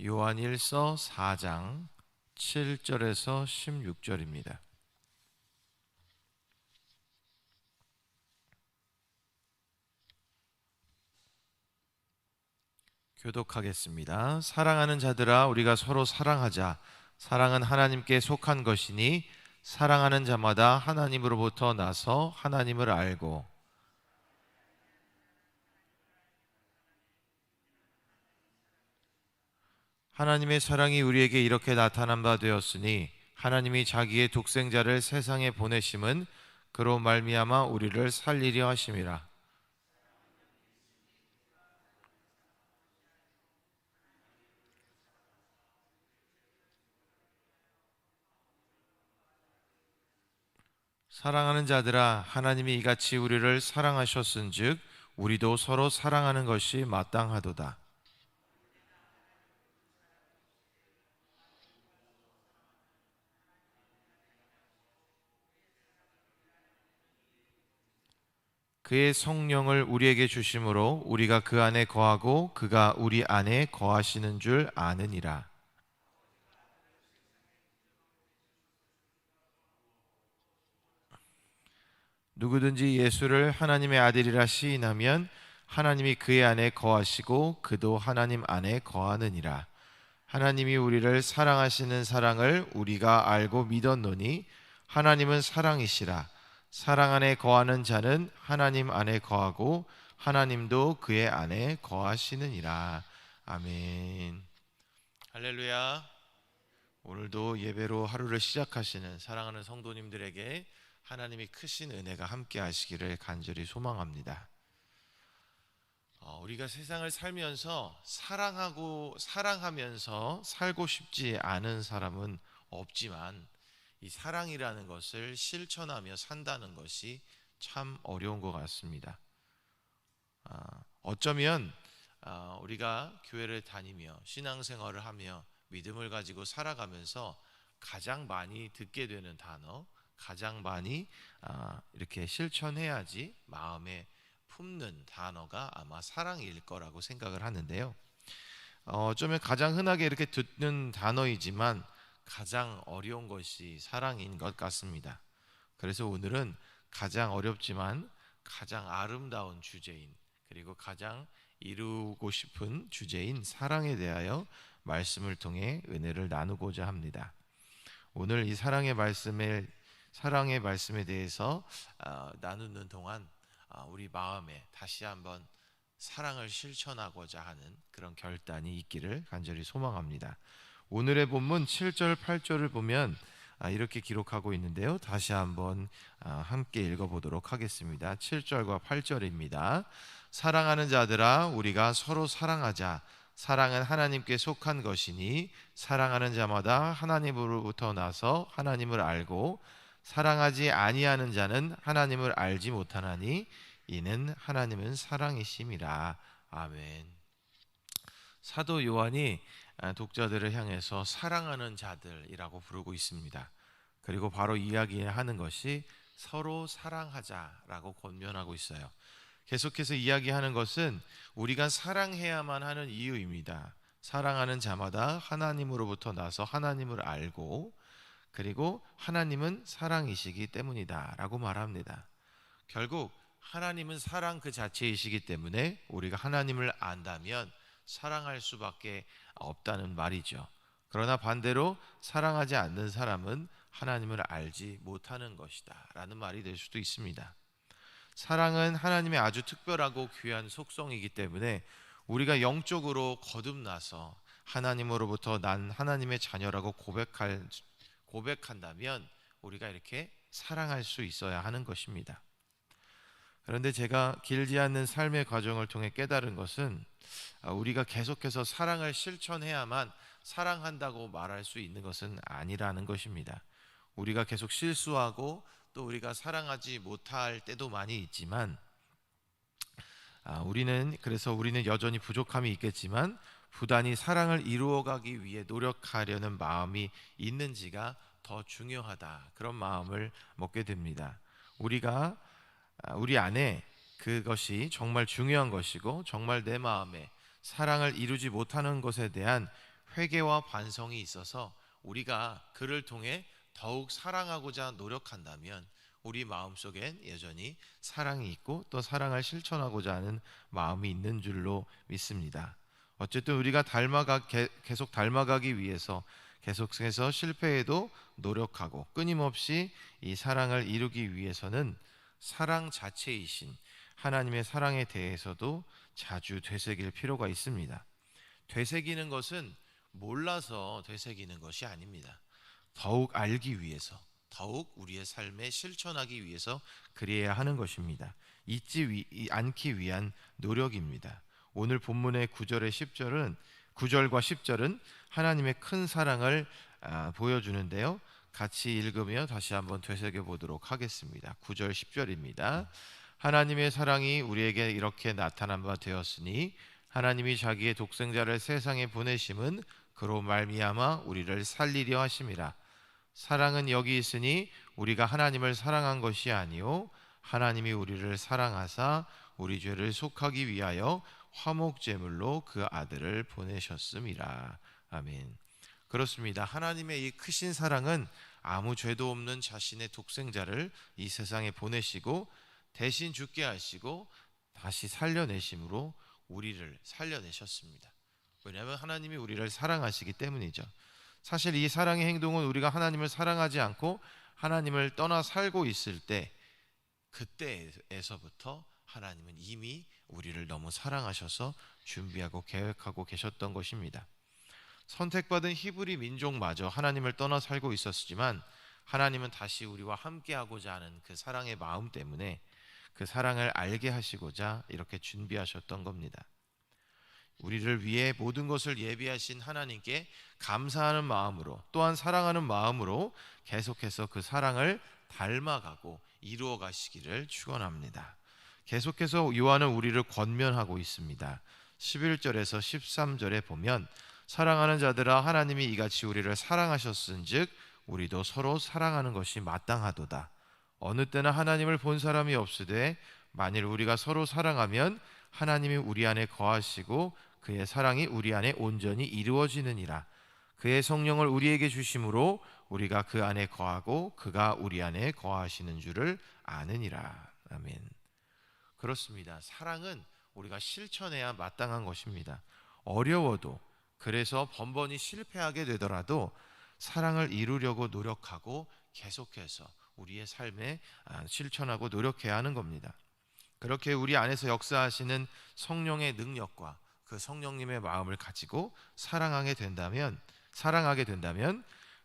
요한일서 4장 7절에서 16절입니다. 교독하겠습니다. 사랑하는 자들아, 우리가 서로 사랑하자. 사랑은 하나님께 속한 것이니 사랑하는 자마다 하나님으로부터 나서 하나님을 알고 하나님의 사랑이 우리에게 이렇게 나타난 바 되었으니 하나님이 자기의 독생자를 세상에 보내심은 그로 말미암아 우리를 살리려 하심이라. 사랑하는 자들아, 하나님이 이같이 우리를 사랑하셨은즉 우리도 서로 사랑하는 것이 마땅하도다. 그의 성령을 우리에게 주심으로 우리가 그 안에 거하고 그가 우리 안에 거하시는 줄 아느니라. 누구든지 예수를 하나님의 아들이라 시인하면 하나님이 그의 안에 거하시고 그도 하나님 안에 거하느니라. 하나님이 우리를 사랑하시는 사랑을 우리가 알고 믿었노니 하나님은 사랑이시라. 사랑 안에 거하는 자는 하나님 안에 거하고 하나님도 그의 안에 거하시느니라. 아멘. 할렐루야. 오늘도 예배로 하루를 시작하시는 사랑하는 성도님들에게 하나님이 크신 은혜가 함께 하시기를 간절히 소망합니다. 우리가 세상을 살면서 사랑하면서 살고 싶지 않은 사람은 없지만 이 사랑이라는 것을 실천하며 산다는 것이 참 어려운 것 같습니다. 어쩌면 우리가 교회를 다니며 신앙생활을 하며 믿음을 가지고 살아가면서 가장 많이 듣게 되는 단어, 가장 많이 이렇게 실천해야지 마음에 품는 단어가 아마 사랑일 거라고 생각을 하는데요. 어쩌면 가장 흔하게 이렇게 듣는 단어이지만 가장 어려운 것이 사랑인 것 같습니다. 그래서 오늘은 가장 어렵지만 가장 아름다운 주제인, 그리고 가장 이루고 싶은 주제인 사랑에 대하여 말씀을 통해 은혜를 나누고자 합니다. 오늘 이 사랑의 말씀에 대해서 나누는 동안 우리 마음에 다시 한번 사랑을 실천하고자 하는 그런 결단이 있기를 간절히 소망합니다. 오늘의 본문 7절 8절을 보면 이렇게 기록하고 있는데요. 다시 한번 함께 읽어보도록 하겠습니다. 7절과 8절입니다. 사랑하는 자들아, 우리가 서로 사랑하자. 사랑은 하나님께 속한 것이니 사랑하는 자마다 하나님으로부터 나서 하나님을 알고 사랑하지 아니하는 자는 하나님을 알지 못하나니 이는 하나님은 사랑이심이라. 아멘. 사도 요한이 독자들을 향해서 사랑하는 자들이라고 부르고 있습니다. 그리고 바로 이야기하는 것이 서로 사랑하자라고 권면하고 있어요. 계속해서 이야기하는 것은 우리가 사랑해야만 하는 이유입니다. 사랑하는 자마다 하나님으로부터 나서 하나님을 알고 그리고 하나님은 사랑이시기 때문이다 라고 말합니다. 결국 하나님은 사랑 그 자체이시기 때문에 우리가 하나님을 안다면 사랑할 수밖에 없다는 말이죠. 그러나 반대로 사랑하지 않는 사람은 하나님을 알지 못하는 것이다 라는 말이 될 수도 있습니다. 사랑은 하나님의 아주 특별하고 귀한 속성이기 때문에 우리가 영적으로 거듭나서 하나님으로부터 난 하나님의 자녀라고 고백한다면 우리가 이렇게 사랑할 수 있어야 하는 것입니다. 그런데 제가 길지 않는 삶의 과정을 통해 깨달은 것은 우리가 계속해서 사랑을 실천해야만 사랑한다고 말할 수 있는 것은 아니라는 것입니다. 우리가 계속 실수하고 또 우리가 사랑하지 못할 때도 많이 있지만 우리는 여전히 부족함이 있겠지만 부단히 사랑을 이루어가기 위해 노력하려는 마음이 있는지가 더 중요하다, 그런 마음을 먹게 됩니다. 우리 안에 그것이 정말 중요한 것이고 정말 내 마음에 사랑을 이루지 못하는 것에 대한 회개와 반성이 있어서 우리가 그를 통해 더욱 사랑하고자 노력한다면 우리 마음속엔 여전히 사랑이 있고 또 사랑을 실천하고자 하는 마음이 있는 줄로 믿습니다. 어쨌든 우리가 계속 닮아가기 위해서 계속해서 실패해도 노력하고 끊임없이 이 사랑을 이루기 위해서는 사랑 자체이신 하나님의 사랑에 대해서도 자주 되새길 필요가 있습니다. 되새기는 것은 몰라서 되새기는 것이 아닙니다. 더욱 알기 위해서, 더욱 우리의 삶에 실천하기 위해서 그래야 하는 것입니다. 않기 위한 노력입니다. 오늘 본문의 9절과 10절은 하나님의 큰 사랑을 보여주는데요. 같이 읽으며 다시 한번 되새겨 보도록 하겠습니다. 9절 10절입니다. 하나님의 사랑이 우리에게 이렇게 나타난 바 되었으니 하나님이 자기의 독생자를 세상에 보내심은 그로 말미암아 우리를 살리려 하심이라. 사랑은 여기 있으니 우리가 하나님을 사랑한 것이 아니요 하나님이 우리를 사랑하사 우리 죄를 속하기 위하여 화목제물로 그 아들을 보내셨음이라. 아멘. 그렇습니다. 하나님의 이 크신 사랑은 아무 죄도 없는 자신의 독생자를 이 세상에 보내시고 대신 죽게 하시고 다시 살려내심으로 우리를 살려내셨습니다. 왜냐하면 하나님이 우리를 사랑하시기 때문이죠. 사실 이 사랑의 행동은 우리가 하나님을 사랑하지 않고 하나님을 떠나 살고 있을 때 그때에서부터 하나님은 이미 우리를 너무 사랑하셔서 준비하고 계획하고 계셨던 것입니다. 선택받은 히브리 민족마저 하나님을 떠나 살고 있었지만 하나님은 다시 우리와 함께하고자 하는 그 사랑의 마음 때문에 그 사랑을 알게 하시고자 이렇게 준비하셨던 겁니다. 우리를 위해 모든 것을 예비하신 하나님께 감사하는 마음으로 또한 사랑하는 마음으로 계속해서 그 사랑을 닮아가고 이루어 가시기를 축원합니다. 계속해서 요한은 우리를 권면하고 있습니다. 11절에서 13절에 보면 사랑하는 자들아 하나님이 이같이 우리를 사랑하셨은즉 우리도 서로 사랑하는 것이 마땅하도다. 어느 때나 하나님을 본 사람이 없으되 만일 우리가 서로 사랑하면 하나님이 우리 안에 거하시고 그의 사랑이 우리 안에 온전히 이루어지느니라. 그의 성령을 우리에게 주심으로 우리가 그 안에 거하고 그가 우리 안에 거하시는 줄을 아느니라. 아멘. 그렇습니다. 사랑은 우리가 실천해야 마땅한 것입니다. 어려워도 그래서 번번이 실패하게 되더라도 사랑을 이루려고 노력하고 계속해서 우리의 삶에 실천하고 노력해야 하는 겁니다. 그렇게 우리 안에서 역사하시는 성령의 능력과 그 성령님의 마음을 가지고 사랑하게 된다면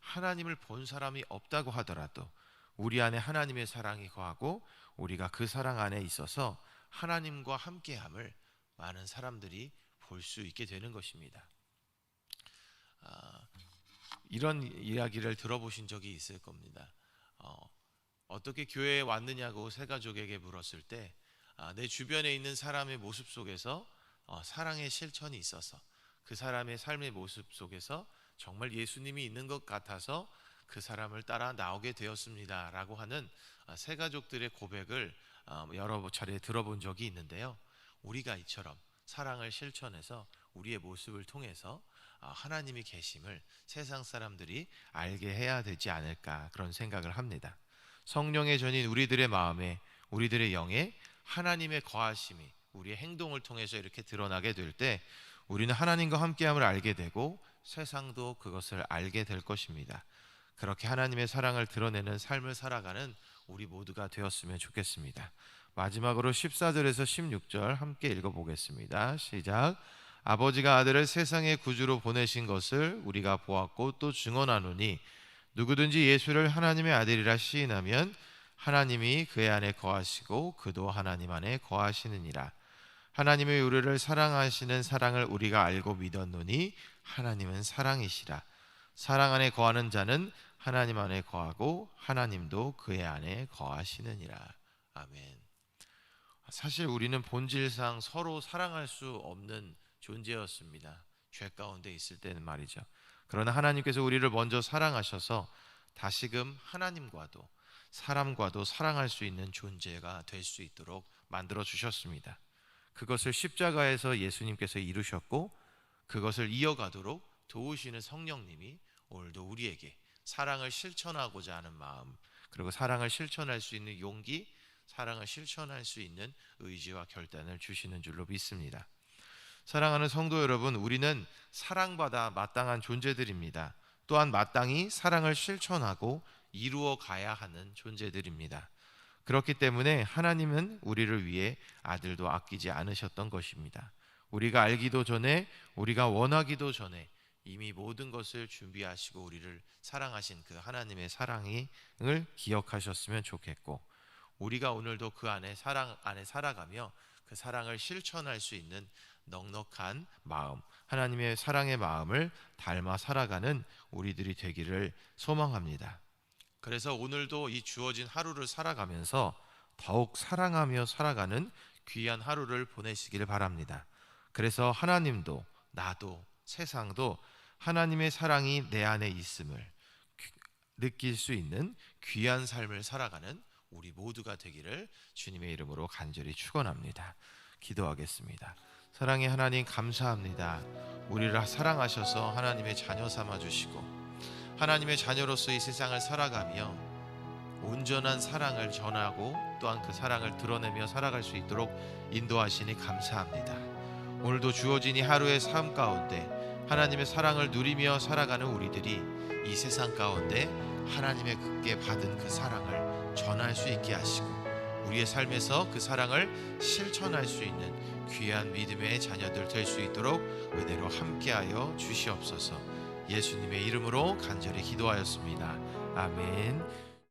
하나님을 본 사람이 없다고 하더라도 우리 안에 하나님의 사랑이 거하고 우리가 그 사랑 안에 있어서 하나님과 함께함을 많은 사람들이 볼 수 있게 되는 것입니다. 이런 이야기를 들어보신 적이 있을 겁니다. 어떻게 교회에 왔느냐고 새 가족에게 물었을 때 내 주변에 있는 사람의 모습 속에서 사랑의 실천이 있어서 그 사람의 삶의 모습 속에서 정말 예수님이 있는 것 같아서 그 사람을 따라 나오게 되었습니다 라고 하는 새 가족들의 고백을 여러 차례 들어본 적이 있는데요. 우리가 이처럼 사랑을 실천해서 우리의 모습을 통해서 하나님이 계심을 세상 사람들이 알게 해야 되지 않을까 그런 생각을 합니다. 성령의 전인 우리들의 마음에 우리들의 영에 하나님의 거하심이 우리의 행동을 통해서 이렇게 드러나게 될 때 우리는 하나님과 함께함을 알게 되고 세상도 그것을 알게 될 것입니다. 그렇게 하나님의 사랑을 드러내는 삶을 살아가는 우리 모두가 되었으면 좋겠습니다. 마지막으로 14절에서 16절 함께 읽어보겠습니다. 시작. 아버지가 아들을 세상의 구주로 보내신 것을 우리가 보았고 또 증언하노니 누구든지 예수를 하나님의 아들이라 시인하면 하나님이 그의 안에 거하시고 그도 하나님 안에 거하시느니라. 하나님의 우리를 사랑하시는 사랑을 우리가 알고 믿었노니 하나님은 사랑이시라. 사랑 안에 거하는 자는 하나님 안에 거하고 하나님도 그의 안에 거하시느니라. 아멘. 사실 우리는 본질상 서로 사랑할 수 없는 존재였습니다. 죄 가운데 있을 때는 말이죠. 그러나 하나님께서 우리를 먼저 사랑하셔서 다시금 하나님과도 사람과도 사랑할 수 있는 존재가 될 수 있도록 만들어 주셨습니다. 그것을 십자가에서 예수님께서 이루셨고 그것을 이어가도록 도우시는 성령님이 오늘도 우리에게 사랑을 실천하고자 하는 마음, 그리고 사랑을 실천할 수 있는 용기, 사랑을 실천할 수 있는 의지와 결단을 주시는 줄로 믿습니다. 사랑하는 성도 여러분, 우리는 사랑받아 마땅한 존재들입니다. 또한 마땅히 사랑을 실천하고 이루어 가야 하는 존재들입니다. 그렇기 때문에 하나님은 우리를 위해 아들도 아끼지 않으셨던 것입니다. 우리가 알기도 전에, 우리가 원하기도 전에 이미 모든 것을 준비하시고 우리를 사랑하신 그 하나님의 사랑을 기억하셨으면 좋겠고, 우리가 오늘도 그 사랑 안에 살아가며 그 사랑을 실천할 수 있는 넉넉한 마음, 하나님의 사랑의 마음을 닮아 살아가는 우리들이 되기를 소망합니다. 그래서 오늘도 이 주어진 하루를 살아가면서 더욱 사랑하며 살아가는 귀한 하루를 보내시기를 바랍니다. 그래서 하나님도 나도 세상도 하나님의 사랑이 내 안에 있음을 느낄 수 있는 귀한 삶을 살아가는 우리 모두가 되기를 주님의 이름으로 간절히 축원합니다. 기도하겠습니다. 사랑의 하나님, 감사합니다. 우리를 사랑하셔서 하나님의 자녀 삼아 주시고 하나님의 자녀로서 이 세상을 살아가며 온전한 사랑을 전하고 또한 그 사랑을 드러내며 살아갈 수 있도록 인도하시니 감사합니다. 오늘도 주어진 이 하루의 삶 가운데 하나님의 사랑을 누리며 살아가는 우리들이 이 세상 가운데 하나님의 그께 받은 그 사랑을 전할 수 있게 하시고 우리의 삶에서 그 사랑을 실천할 수 있는 귀한 믿음의 자녀들 될 수 있도록 은혜로 함께하여 주시옵소서. 예수님의 이름으로 간절히 기도하였습니다. 아멘.